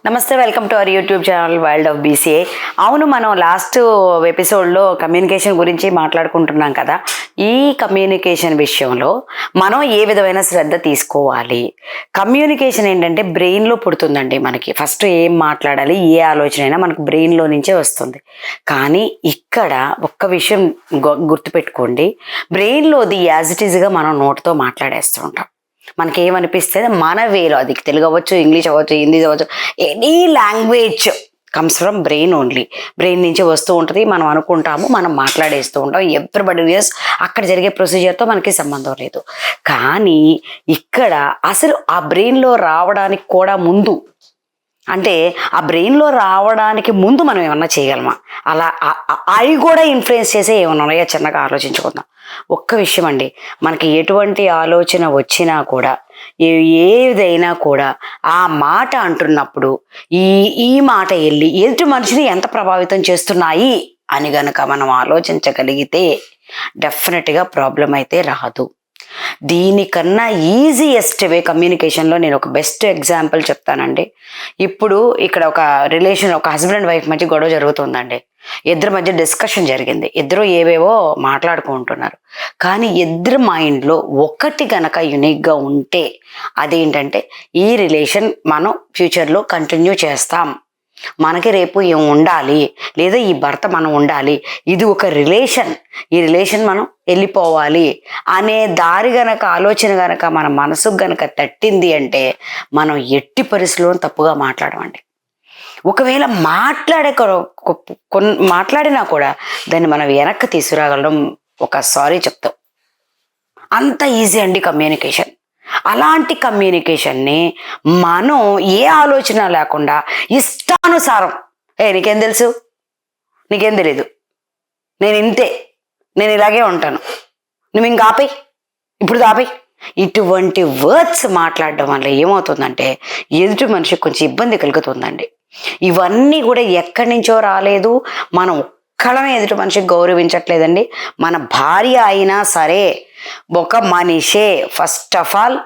నమస్తే, welcome to our YouTube channel world of BCA. అవును, మనం లాస్ట్ ఎపిసోడ్లో కమ్యూనికేషన్ గురించి మాట్లాడుకుంటున్నాం కదా. ఈ కమ్యూనికేషన్ విషయంలో మనం ఏ విధమైన శ్రద్ధ తీసుకోవాలి? కమ్యూనికేషన్ ఏంటంటే బ్రెయిన్లో పుడుతుందండి. మనకి ఫస్ట్ ఏం మాట్లాడాలి, ఏ ఆలోచన అయినా మనకు బ్రెయిన్లో నుంచే వస్తుంది. కానీ ఇక్కడ ఒక్క విషయం గుర్తుపెట్టుకోండి, బ్రెయిన్లోది యాజ్ ఇట్ ఈజ్గా మనం నోటితో మాట్లాడేస్తూ ఉంటాం. మనకేమనిపిస్తే మన వేలో, అది తెలుగు అవ్వచ్చు, ఇంగ్లీష్ అవ్వచ్చు, హిందీ అవ్వచ్చు, any language comes from brain only. Brain నుంచి వస్తూ ఉంటుంది, మనం అనుకుంటాము, మనం మాట్లాడేస్తూ ఉంటాం. ఎవ్రీబడి న్యూస్ అక్కడ జరిగే ప్రొసీజర్తో మనకి సంబంధం లేదు. కానీ ఇక్కడ అసలు ఆ బ్రెయిన్లో రావడానికి కూడా ముందు, అంటే ఆ బ్రెయిన్లో రావడానికి ముందు మనం ఏమన్నా చేయగలమా? అలా అవి కూడా ఇన్ఫ్లుయెన్స్ చేసే ఏమన్నా ఉన్నాయో చిన్నగా ఆలోచించుకుందాం. ఒక్క విషయం అండి, మనకి ఎటువంటి ఆలోచన వచ్చినా కూడా, ఏదైనా కూడా ఆ మాట అంటున్నప్పుడు ఈ మాట వెళ్ళి ఎదుటి మనిషిని ఎంత ప్రభావితం చేస్తున్నాయి అని గనక మనం ఆలోచించగలిగితే డెఫినెట్గా ప్రాబ్లం అయితే రాదు. దీనికన్నా ఈజియెస్ట్ వే కమ్యూనికేషన్లో నేను ఒక బెస్ట్ ఎగ్జాంపుల్ చెప్తానండి. ఇప్పుడు ఇక్కడ ఒక రిలేషన్, ఒక హస్బెండ్ అండ్ వైఫ్ మధ్య గొడవ జరుగుతుందండి. ఇద్దరి మధ్య డిస్కషన్ జరిగింది, ఇద్దరు ఏవేవో మాట్లాడుకుంటున్నారు. కానీ ఇద్దరు మైండ్లో ఒకటి గనక యునిక్గా ఉంటే అదేంటంటే, ఈ రిలేషన్ మనం ఫ్యూచర్లో కంటిన్యూ చేస్తాం, మనకి రేపు ఏం ఉండాలి, లేదా ఈ భర్త మనం ఉండాలి, ఇది ఒక రిలేషన్, ఈ రిలేషన్ మనం వెళ్ళిపోవాలి అనే దారి గనక, ఆలోచన గనక మన మనసుకు గనక తట్టింది అంటే మనం ఎట్టి పరిస్థితుల్లో తప్పుగా మాట్లాడమండి. ఒకవేళ మాట్లాడినా కూడా దాన్ని మనం వెనక్కి తీసుకురాగలం, ఒక సారీ చెప్తాం. అంత ఈజీ అండి కమ్యూనికేషన్. అలాంటి కమ్యూనికేషన్ని మనం ఏ ఆలోచన లేకుండా ఇష్టానుసారం, నీకేం తెలుసు, నీకేం తెలీదు, నేను ఇంతే, నేను ఇలాగే ఉంటాను, నువ్వు ఇంక ఆపై, ఇప్పుడు ఆపై, ఇటువంటి వర్డ్స్ మాట్లాడడం వల్ల ఏమవుతుందంటే ఎదుటి మనిషికి కొంచెం ఇబ్బంది కలుగుతుందండి. ఇవన్నీ కూడా ఎక్కడి నుంచో రాలేదు, మనం ఒక్కడమే ఎదుటి మనిషికి గౌరవించట్లేదండి. మన భార్య అయినా సరే ఒక మనిషే, ఫస్ట్ ఆఫ్ ఆల్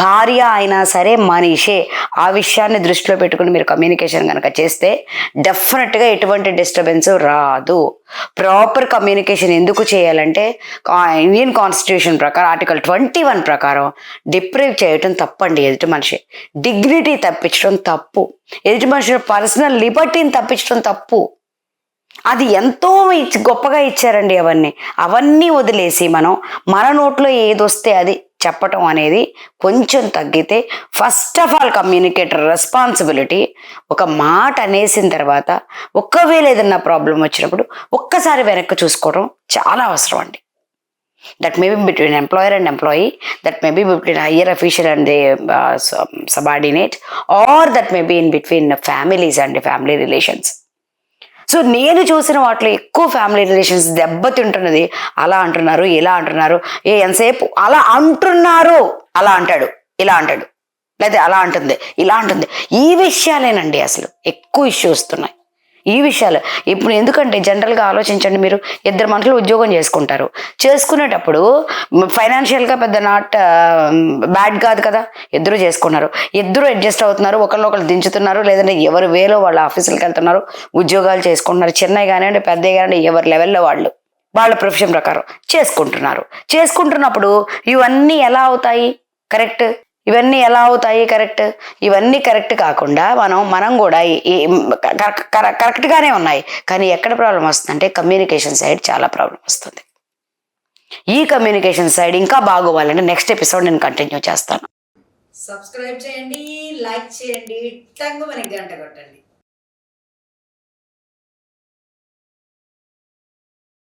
భార్య అయినా సరే మనిషే. ఆ విషయాన్ని దృష్టిలో పెట్టుకుని మీరు కమ్యూనికేషన్ కనుక చేస్తే డెఫినెట్గా ఎటువంటి డిస్టర్బెన్స్ రాదు. ప్రాపర్ కమ్యూనికేషన్ ఎందుకు చేయాలంటే, ఇండియన్ కాన్స్టిట్యూషన్ ప్రకారం ఆర్టికల్ 21 ప్రకారం డిప్రైవ్ చేయటం తప్పండి. ఎదుటి మనిషి డిగ్నిటీ తప్పించడం తప్పు, ఎదుటి మనిషి పర్సనల్ లిబర్టీని తప్పించడం తప్పు. అది ఎంతో గొప్పగా ఇచ్చారండి. అవన్నీ వదిలేసి మనం మన నోట్లో ఏదొస్తే అది చెప్పటం అనేది కొంచెం తగ్గితే, first of all communicator responsibility, ఒక మాట అనేసిన తర్వాత ఒకవేళ ఏదన్నా ప్రాబ్లం వచ్చినప్పుడు ఒక్కసారి వెనక్కి చూసుకోవడం చాలా అవసరం అండి. That may be between employer and employee, that may be between higher official and the subordinate, or that may be in between families and family relations. So నేను చూసిన వాటిలో ఎక్కువ ఫ్యామిలీ రిలేషన్స్ దెబ్బతింటున్నది. అలా అంటున్నారు, ఇలా అంటున్నారు, ఎంతసేపు అలా అంటున్నారు, అలా అంటాడు, ఇలా అంటాడు, లేదా అలా అంటుంది, ఇలా అంటుంది. ఈ విషయాలేనండి అసలు ఎక్కువ ఇష్యూ వస్తున్నాయి. ఈ విషయాలు ఇప్పుడు ఎందుకంటే జనరల్గా ఆలోచించండి, మీరు ఇద్దరు మనుషులు ఉద్యోగం చేసుకునేటప్పుడు ఫైనాన్షియల్గా పెద్ద నాట్ బ్యాడ్ కాదు కదా, ఇద్దరు చేసుకున్నారు, ఇద్దరు అడ్జస్ట్ అవుతున్నారు, ఒకళ్ళు దించుతున్నారు, లేదంటే ఎవరి వేలో వాళ్ళ ఆఫీసులకు వెళ్తున్నారు, ఉద్యోగాలు చేసుకుంటున్నారు. చిన్నవి కానివ్వండి, పెద్దవి కానివ్వండి, ఎవరి లెవెల్లో వాళ్ళ ప్రొఫెషన్ ప్రకారం చేసుకుంటున్నప్పుడు ఇవన్నీ ఎలా అవుతాయి కరెక్ట్? ఇవన్నీ కరెక్ట్ కాకుండా మనం కూడా కరెక్ట్గానే ఉన్నాయి. కానీ ఎక్కడ ప్రాబ్లం వస్తుందంటే కమ్యూనికేషన్ సైడ్ చాలా ప్రాబ్లం వస్తుంది. ఈ కమ్యూనికేషన్ సైడ్ ఇంకా బాగోవాలంటే నెక్స్ట్ ఎపిసోడ్ నేను కంటిన్యూ చేస్తాను. సబ్స్క్రైబ్ చేయండి, లైక్ చేయండి, టంగు మనకి గంట కొట్టండి.